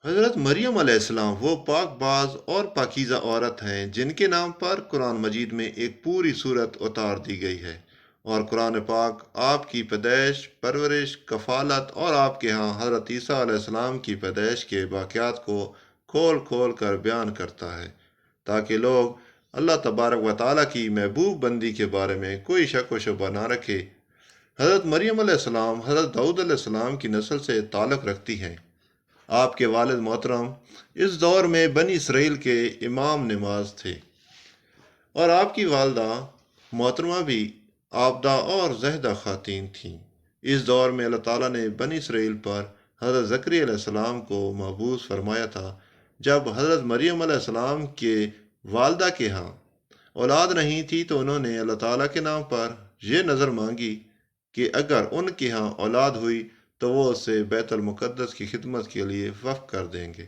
حضرت مریم علیہ السلام وہ پاک باز اور پاکیزہ عورت ہیں جن کے نام پر قرآن مجید میں ایک پوری صورت اتار دی گئی ہے، اور قرآن پاک آپ کی پیدائش، پرورش، کفالت اور آپ کے ہاں حضرت عیسیٰ علیہ السلام کی پیدائش کے واقعات کو کھول کھول کر بیان کرتا ہے، تاکہ لوگ اللہ تبارک و تعالیٰ کی محبوب بندی کے بارے میں کوئی شک و شبہ نہ رکھے۔ حضرت مریم علیہ السلام حضرت داؤد علیہ السلام کی نسل سے تعلق رکھتی ہیں۔ آپ کے والد محترم اس دور میں بنی اسرائیل کے امام نماز تھے، اور آپ کی والدہ محترمہ بھی عابدہ اور زاہدہ خواتین تھیں۔ اس دور میں اللہ تعالیٰ نے بنی اسرائیل پر حضرت زکریا علیہ السلام کو مبعوث فرمایا تھا۔ جب حضرت مریم علیہ السلام کے والدہ کے ہاں اولاد نہیں تھی تو انہوں نے اللہ تعالیٰ کے نام پر یہ نظر مانگی کہ اگر ان کے ہاں اولاد ہوئی تو وہ اسے بیت المقدس کی خدمت کے لیے وقف کر دیں گے۔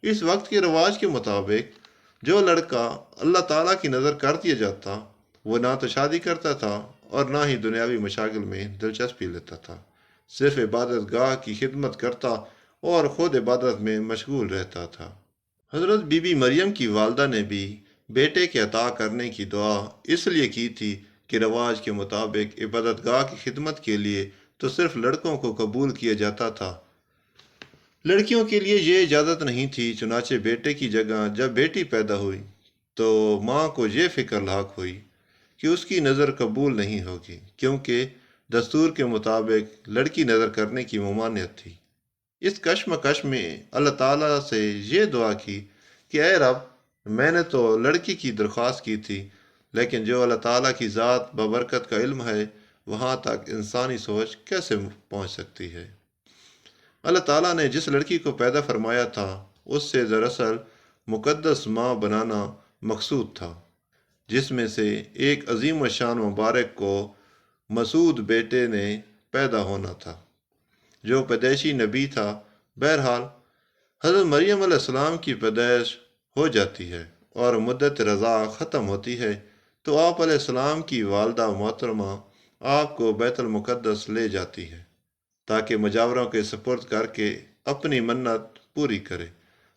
اس وقت کے رواج کے مطابق جو لڑکا اللہ تعالیٰ کی نظر کر دیا جاتا وہ نہ تو شادی کرتا تھا اور نہ ہی دنیاوی مشاغل میں دلچسپی لیتا تھا، صرف عبادت گاہ کی خدمت کرتا اور خود عبادت میں مشغول رہتا تھا۔ حضرت بی بی مریم کی والدہ نے بھی بیٹے کے عطا کرنے کی دعا اس لیے کی تھی کہ رواج کے مطابق عبادت گاہ کی خدمت کے لیے تو صرف لڑکوں کو قبول کیا جاتا تھا، لڑکیوں کے لیے یہ اجازت نہیں تھی۔ چنانچہ بیٹے کی جگہ جب بیٹی پیدا ہوئی تو ماں کو یہ فکر لاحق ہوئی کہ اس کی نظر قبول نہیں ہوگی، کیونکہ دستور کے مطابق لڑکی نظر کرنے کی ممانعت تھی۔ اس کشمکش میں اللہ تعالیٰ سے یہ دعا کی کہ اے رب، میں نے تو لڑکی کی درخواست کی تھی، لیکن جو اللہ تعالیٰ کی ذات ببرکت کا علم ہے وہاں تک انسانی سوچ کیسے پہنچ سکتی ہے؟ اللہ تعالیٰ نے جس لڑکی کو پیدا فرمایا تھا اس سے دراصل مقدس ماں بنانا مقصود تھا، جس میں سے ایک عظیم و شان مبارک کو مسعود بیٹے نے پیدا ہونا تھا جو پیدائشی نبی تھا۔ بہرحال حضرت مریم علیہ السلام کی پیدائش ہو جاتی ہے اور مدت رضاع ختم ہوتی ہے تو آپ علیہ السلام کی والدہ محترمہ آپ کو بیت المقدس لے جاتی ہے تاکہ مجاوروں کے سپرد کر کے اپنی منت پوری کرے۔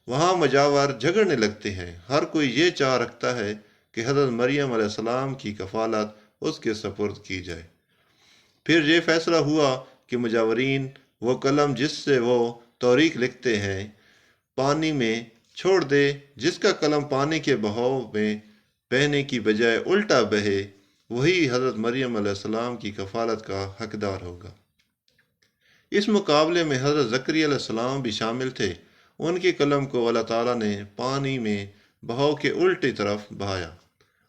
وہاں مجاور جھگڑنے لگتے ہیں، ہر کوئی یہ چاہ رکھتا ہے کہ حضرت مریم علیہ السلام کی کفالت اس کے سپرد کی جائے۔ پھر یہ فیصلہ ہوا کہ مجاورین وہ قلم جس سے وہ توریخ لکھتے ہیں پانی میں چھوڑ دے، جس کا قلم پانی کے بہاؤ میں بہنے کی بجائے الٹا بہے وہی حضرت مریم علیہ السلام کی کفالت کا حقدار ہوگا۔ اس مقابلے میں حضرت زکریا علیہ السلام بھی شامل تھے۔ ان کے قلم کو اللہ تعالیٰ نے پانی میں بہاؤ کے الٹی طرف بہایا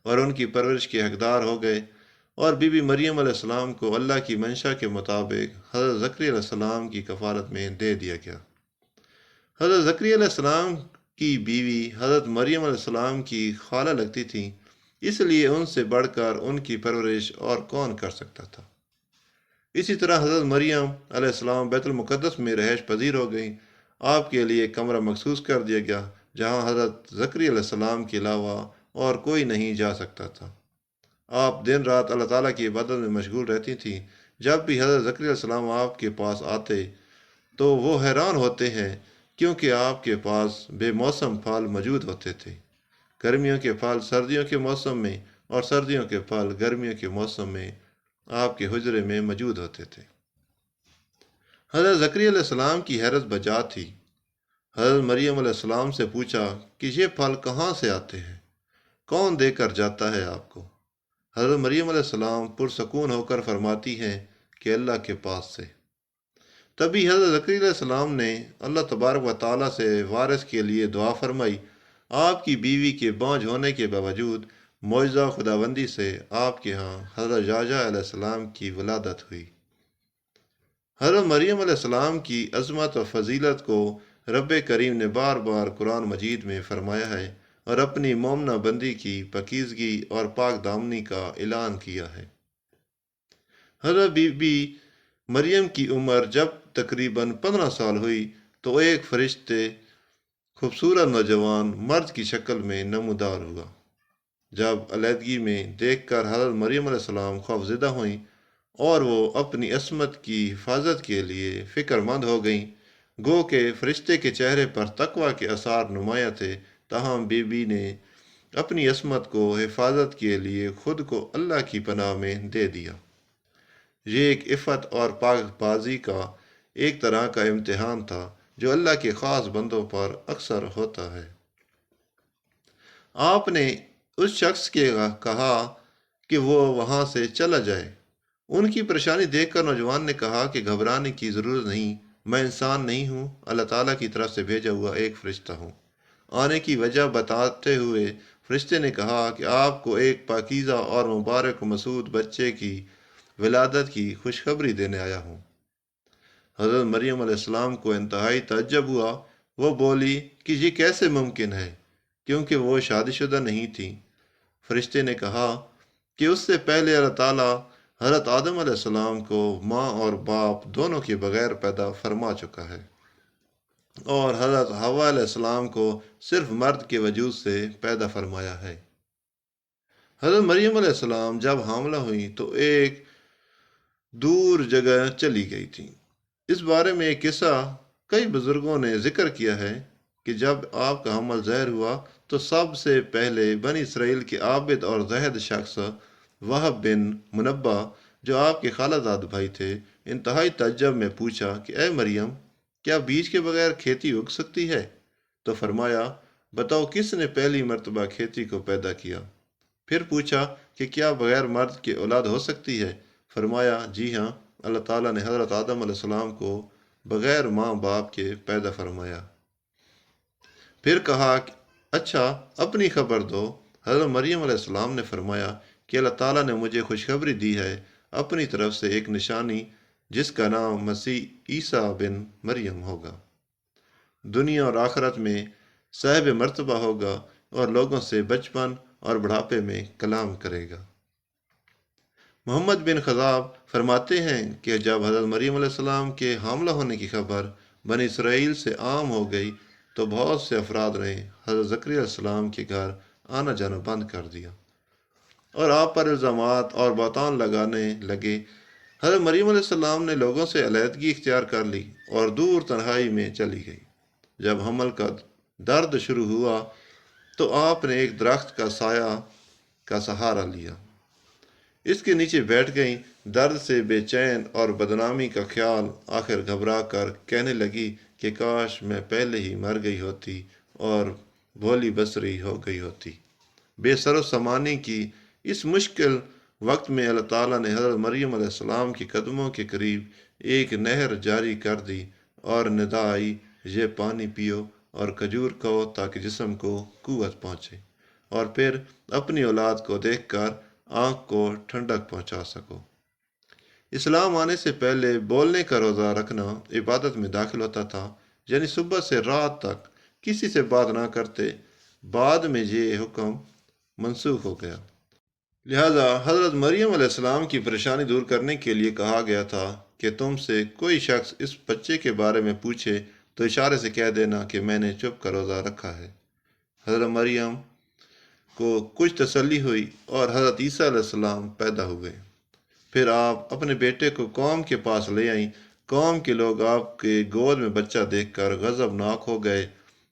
اور ان کی پرورش کے حقدار ہو گئے، اور بی بی مریم علیہ السلام کو اللہ کی منشا کے مطابق حضرت زکریا علیہ السلام کی کفالت میں دے دیا گیا۔ حضرت زکریا علیہ السلام کی بیوی حضرت مریم علیہ السلام کی خالہ لگتی تھیں، اس لیے ان سے بڑھ کر ان کی پرورش اور کون کر سکتا تھا۔ اسی طرح حضرت مریم علیہ السلام بیت المقدس میں رہائش پذیر ہو گئیں۔ آپ کے لیے کمرہ مخصوص کر دیا گیا جہاں حضرت زکریا علیہ السلام کے علاوہ اور کوئی نہیں جا سکتا تھا۔ آپ دن رات اللہ تعالیٰ کی عبادت میں مشغول رہتی تھیں۔ جب بھی حضرت زکریا علیہ السلام آپ کے پاس آتے تو وہ حیران ہوتے ہیں کیونکہ آپ کے پاس بے موسم پھل موجود ہوتے تھے، گرمیوں کے پھل سردیوں کے موسم میں اور سردیوں کے پھل گرمیوں کے موسم میں آپ کے حجرے میں موجود ہوتے تھے۔ حضرت زکریا علیہ السلام کی حیرت بجا تھی۔ حضرت مریم علیہ السلام سے پوچھا کہ یہ پھل کہاں سے آتے ہیں، کون دے کر جاتا ہے آپ کو؟ حضرت مریم علیہ السلام پرسکون ہو کر فرماتی ہیں کہ اللہ کے پاس سے۔ تبھی حضرت زکریا علیہ السلام نے اللہ تبارک و تعالیٰ سے وارث کے لیے دعا فرمائی۔ آپ کی بیوی کے بانجھ ہونے کے باوجود معجزہ خداوندی سے آپ کے ہاں حضرت یحییٰ علیہ السلام کی ولادت ہوئی۔ حضرت مریم علیہ السلام کی عظمت و فضیلت کو رب کریم نے بار بار قرآن مجید میں فرمایا ہے اور اپنی مومنہ بندی کی پاکیزگی اور پاک دامنی کا اعلان کیا ہے۔ حضرت بی بی مریم کی عمر جب تقریباً 15 سال ہوئی تو ایک فرشتے خوبصورت نوجوان مرد کی شکل میں نمودار ہوا۔ جب علیحدگی میں دیکھ کر حضرت مریم علیہ السلام خوفزدہ ہوئیں اور وہ اپنی عصمت کی حفاظت کے لیے فکر مند ہو گئیں۔ گو کہ فرشتے کے چہرے پر تقوی کے آثار نمایاں تھے، تاہم بی بی نے اپنی عصمت کو حفاظت کے لیے خود کو اللہ کی پناہ میں دے دیا۔ یہ ایک عفت اور پاک بازی کا ایک طرح کا امتحان تھا جو اللہ کے خاص بندوں پر اکثر ہوتا ہے۔ آپ نے اس شخص کے کہا کہ وہ وہاں سے چلا جائے۔ ان کی پریشانی دیکھ کر نوجوان نے کہا کہ گھبرانے کی ضرورت نہیں، میں انسان نہیں ہوں، اللہ تعالیٰ کی طرف سے بھیجا ہوا ایک فرشتہ ہوں۔ آنے کی وجہ بتاتے ہوئے فرشتے نے کہا کہ آپ کو ایک پاکیزہ اور مبارک و مسعود بچے کی ولادت کی خوشخبری دینے آیا ہوں۔ حضرت مریم علیہ السلام کو انتہائی تعجب ہوا۔ وہ بولی کہ یہ کیسے ممکن ہے، کیونکہ وہ شادی شدہ نہیں تھی۔ فرشتے نے کہا کہ اس سے پہلے اللہ تعالیٰ حضرت آدم علیہ السلام کو ماں اور باپ دونوں کے بغیر پیدا فرما چکا ہے، اور حضرت حوا علیہ السلام کو صرف مرد کے وجود سے پیدا فرمایا ہے۔ حضرت مریم علیہ السلام جب حاملہ ہوئی تو ایک دور جگہ چلی گئی تھی۔ اس بارے میں ایک قصہ کئی بزرگوں نے ذکر کیا ہے کہ جب آپ کا حمل ظاہر ہوا تو سب سے پہلے بنی اسرائیل کے عابد اور زاہد شخص وہب بن منبع، جو آپ کے خالہ زاد بھائی تھے، انتہائی تعجب میں پوچھا کہ اے مریم، کیا بیج کے بغیر کھیتی اگ سکتی ہے؟ تو فرمایا، بتاؤ کس نے پہلی مرتبہ کھیتی کو پیدا کیا؟ پھر پوچھا کہ کیا بغیر مرد کے اولاد ہو سکتی ہے؟ فرمایا، جی ہاں، اللہ تعالیٰ نے حضرت آدم علیہ السلام کو بغیر ماں باپ کے پیدا فرمایا۔ پھر کہا کہ اچھا اپنی خبر دو۔ حضرت مریم علیہ السلام نے فرمایا کہ اللہ تعالیٰ نے مجھے خوشخبری دی ہے اپنی طرف سے ایک نشانی، جس کا نام مسیح عیسیٰ بن مریم ہوگا۔ دنیا اور آخرت میں صاحب مرتبہ ہوگا اور لوگوں سے بچپن اور بڑھاپے میں کلام کرے گا۔ محمد بن خذاب فرماتے ہیں کہ جب حضرت مریم علیہ السلام کے حاملہ ہونے کی خبر بنی اسرائیل سے عام ہو گئی تو بہت سے افراد نے حضرت زکریا علیہ السلام کے گھر آنا جانا بند کر دیا اور آپ پر الزامات اور بہتان لگانے لگے۔ حضرت مریم علیہ السلام نے لوگوں سے علیحدگی اختیار کر لی اور دور تنہائی میں چلی گئی۔ جب حمل کا درد شروع ہوا تو آپ نے ایک درخت کا سایہ کا سہارا لیا، اس کے نیچے بیٹھ گئیں۔ درد سے بے چین اور بدنامی کا خیال آخر گھبرا کر کہنے لگی کہ کاش میں پہلے ہی مر گئی ہوتی اور بھولی بصری ہو گئی ہوتی۔ بے سر و سامانی کی اس مشکل وقت میں اللہ تعالیٰ نے حضرت مریم علیہ السلام کے قدموں کے قریب ایک نہر جاری کر دی اور ندا آئی، یہ پانی پیو اور کھجور کھاؤ تاکہ جسم کو قوت پہنچے، اور پھر اپنی اولاد کو دیکھ کر آنکھ کو ٹھنڈک پہنچا سکو۔ اسلام آنے سے پہلے بولنے کا روزہ رکھنا عبادت میں داخل ہوتا تھا، یعنی صبح سے رات تک کسی سے بات نہ کرتے۔ بعد میں یہ حکم منسوخ ہو گیا، لہذا حضرت مریم علیہ السلام کی پریشانی دور کرنے کے لیے کہا گیا تھا کہ تم سے کوئی شخص اس بچے کے بارے میں پوچھے تو اشارے سے کہہ دینا کہ میں نے چپ کر روزہ رکھا ہے۔ حضرت مریم کو کچھ تسلی ہوئی اور حضرت عیسیٰ علیہ السلام پیدا ہوئے۔ پھر آپ اپنے بیٹے کو قوم کے پاس لے آئیں۔ قوم کے لوگ آپ کے گود میں بچہ دیکھ کر غضبناک ہو گئے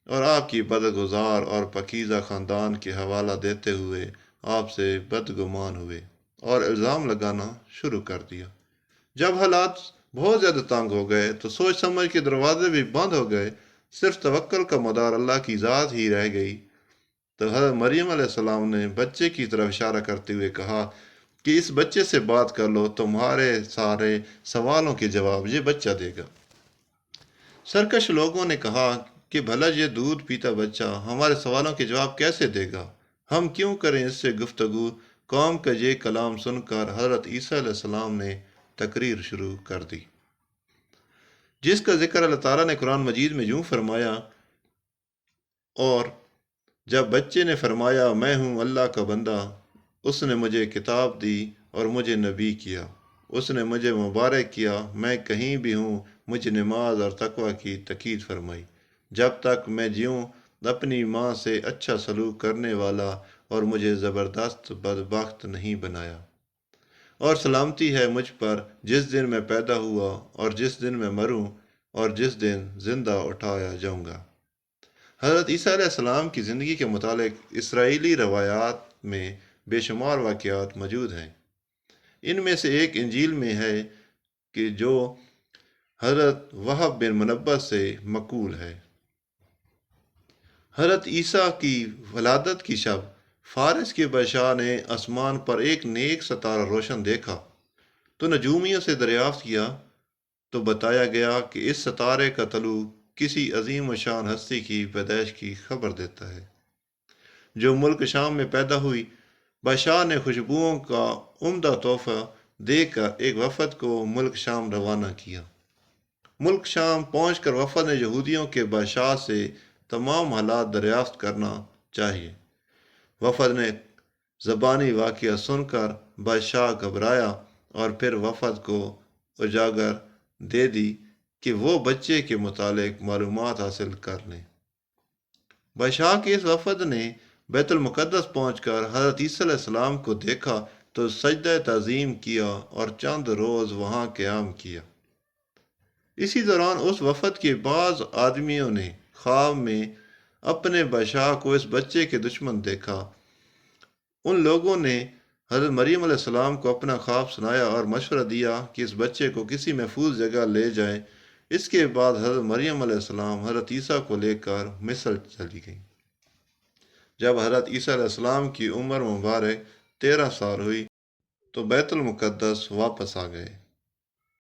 اور آپ کی بدگزار اور پاکیزہ خاندان کے حوالہ دیتے ہوئے آپ سے بدگمان ہوئے اور الزام لگانا شروع کر دیا۔ جب حالات بہت زیادہ تنگ ہو گئے تو سوچ سمجھ کے دروازے بھی بند ہو گئے، صرف توکل کا مدار اللہ کی ذات ہی رہ گئی، تو حضرت مریم علیہ السلام نے بچے کی طرف اشارہ کرتے ہوئے کہا کہ اس بچے سے بات کر لو، تمہارے سارے سوالوں کے جواب یہ بچہ دے گا۔ سرکش لوگوں نے کہا کہ بھلا یہ دودھ پیتا بچہ ہمارے سوالوں کے جواب کیسے دے گا؟ ہم کیوں کریں اس سے گفتگو؟ قوم کا یہ کلام سن کر حضرت عیسیٰ علیہ السلام نے تقریر شروع کر دی، جس کا ذکر اللہ تعالیٰ نے قرآن مجید میں یوں فرمایا، اور جب بچے نے فرمایا میں ہوں اللہ کا بندہ، اس نے مجھے کتاب دی اور مجھے نبی کیا، اس نے مجھے مبارک کیا، میں کہیں بھی ہوں مجھے نماز اور تقوی کی تاکید فرمائی، جب تک میں جیوں اپنی ماں سے اچھا سلوک کرنے والا، اور مجھے زبردست بدبخت نہیں بنایا، اور سلامتی ہے مجھ پر جس دن میں پیدا ہوا اور جس دن میں مروں، اور جس دن زندہ اٹھایا جاؤں گا۔ حضرت عیسیٰ علیہ السلام کی زندگی کے متعلق اسرائیلی روایات میں بے شمار واقعات موجود ہیں۔ ان میں سے ایک انجیل میں ہے کہ جو حضرت وہب بن منبہ سے مقول ہے۔ حضرت عیسیٰ کی ولادت کی شب فارس کے بادشاہ نے آسمان پر ایک نیک ستارہ روشن دیکھا تو نجومیوں سے دریافت کیا تو بتایا گیا کہ اس ستارے کا طلوع کسی عظیم و شان ہستی کی پیدائش کی خبر دیتا ہے جو ملک شام میں پیدا ہوئی۔ بادشاہ نے خوشبوؤں کا عمدہ تحفہ دے کر ایک وفد کو ملک شام روانہ کیا۔ ملک شام پہنچ کر وفد نے یہودیوں کے بادشاہ سے تمام حالات دریافت کرنا چاہیے۔ وفد نے زبانی واقعہ سن کر بادشاہ گھبرایا اور پھر وفد کو اجازت دے دی کہ وہ بچے کے متعلق معلومات حاصل کر لیں۔ بادشاہ کے اس وفد نے بیت المقدس پہنچ کر حضرت عیسیٰ علیہ السلام کو دیکھا تو سجدہ تعظیم کیا اور چند روز وہاں قیام کیا۔ اسی دوران اس وفد کے بعض آدمیوں نے خواب میں اپنے بادشاہ کو اس بچے کے دشمن دیکھا۔ ان لوگوں نے حضرت مریم علیہ السلام کو اپنا خواب سنایا اور مشورہ دیا کہ اس بچے کو کسی محفوظ جگہ لے جائیں۔ اس کے بعد حضرت مریم علیہ السلام حضرت عیسیٰ کو لے کر مصر چلی گئیں۔ جب حضرت عیسیٰ علیہ السلام کی عمر مبارک 13 سال ہوئی تو بیت المقدس واپس آ گئے۔